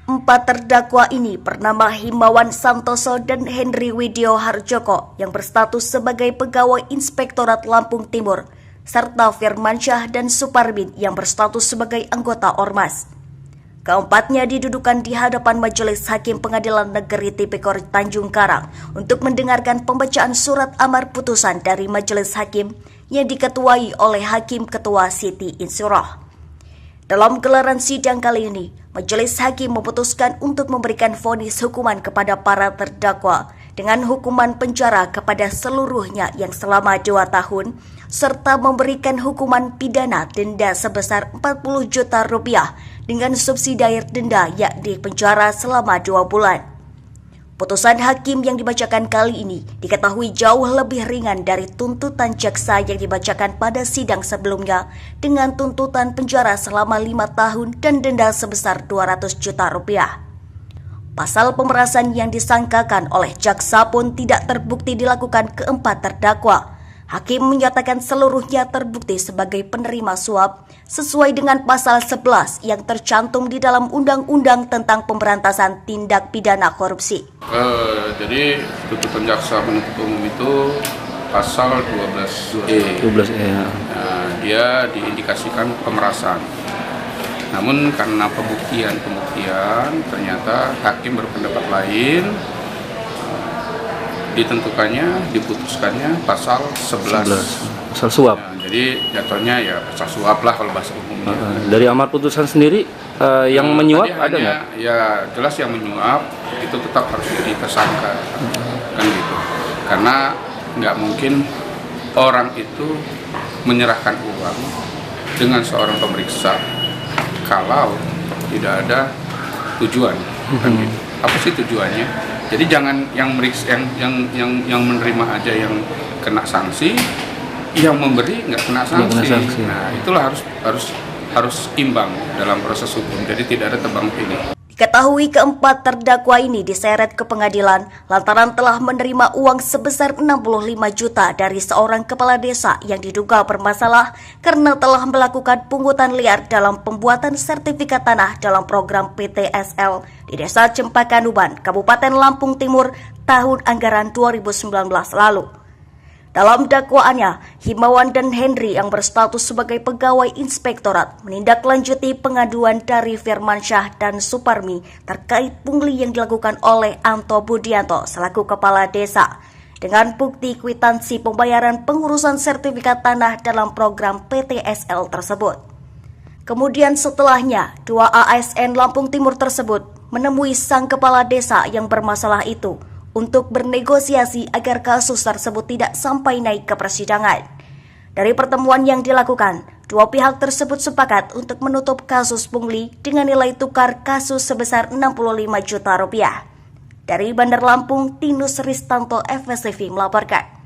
Empat terdakwa ini bernama Himawan Santoso dan Henry Widyo Harjoko yang berstatus sebagai pegawai Inspektorat Lampung Timur, serta Firmansyah dan Suparmin yang berstatus sebagai anggota Ormas. Keempatnya didudukan di hadapan Majelis Hakim Pengadilan Negeri Tipikor Tanjung Karang untuk mendengarkan pembacaan surat amar putusan dari Majelis Hakim yang diketuai oleh Hakim Ketua Siti Insyirah. Dalam gelaran sidang kali ini, Majelis Hakim memutuskan untuk memberikan vonis hukuman kepada para terdakwa dengan hukuman penjara kepada seluruhnya yang selama 2 tahun, serta memberikan hukuman pidana denda sebesar 40 juta rupiah dengan subsidiar denda yakni penjara selama 2 bulan. Putusan hakim yang dibacakan kali ini diketahui jauh lebih ringan dari tuntutan jaksa yang dibacakan pada sidang sebelumnya dengan tuntutan penjara selama 5 tahun dan denda sebesar 200 juta rupiah. Pasal pemerasan yang disangkakan oleh jaksa pun tidak terbukti dilakukan keempat terdakwa. Hakim menyatakan seluruhnya terbukti sebagai penerima suap sesuai dengan pasal 11 yang tercantum di dalam Undang-Undang tentang Pemberantasan Tindak Pidana Korupsi. Jadi tuntutan jaksa penuntut umum itu pasal 12E. Dia diindikasikan pemerasan. Namun karena pembuktian ternyata hakim berpendapat lain, diputuskannya pasal 11. Pasal suap. Jadi jatuhnya ya pasal suap lah kalau bahasa umumnya. Dari amar putusan sendiri yang menyuap ada nggak? Ya jelas yang menyuap itu tetap harus jadi tersangka, kan gitu. Karena nggak mungkin orang itu menyerahkan uang dengan seorang pemeriksa kalau tidak ada tujuan, kan gitu. Apa sih tujuannya? Jadi jangan yang meriksa, yang menerima aja yang kena sanksi, yang memberi nggak kena sanksi. Nah itulah harus imbang dalam proses hukum. Jadi tidak ada tebang pilih. Diketahui keempat terdakwa ini diseret ke pengadilan lantaran telah menerima uang sebesar 65 juta dari seorang kepala desa yang diduga bermasalah karena telah melakukan pungutan liar dalam pembuatan sertifikat tanah dalam program PTSL di Desa Cempakanuban, Kabupaten Lampung Timur tahun anggaran 2019 lalu. Dalam dakwaannya, Himawan dan Henry yang berstatus sebagai pegawai inspektorat menindaklanjuti pengaduan dari Firmansyah dan Suparmi terkait pungli yang dilakukan oleh Anto Budianto selaku kepala desa dengan bukti kwitansi pembayaran pengurusan sertifikat tanah dalam program PTSL tersebut. Kemudian setelahnya, 2 ASN Lampung Timur tersebut menemui sang kepala desa yang bermasalah itu untuk bernegosiasi agar kasus tersebut tidak sampai naik ke persidangan. Dari pertemuan yang dilakukan, 2 pihak tersebut sepakat untuk menutup kasus pungli dengan nilai tukar kasus sebesar 65 juta rupiah. Dari Bandar Lampung, Tinus Ristanto, FSTV melaporkan.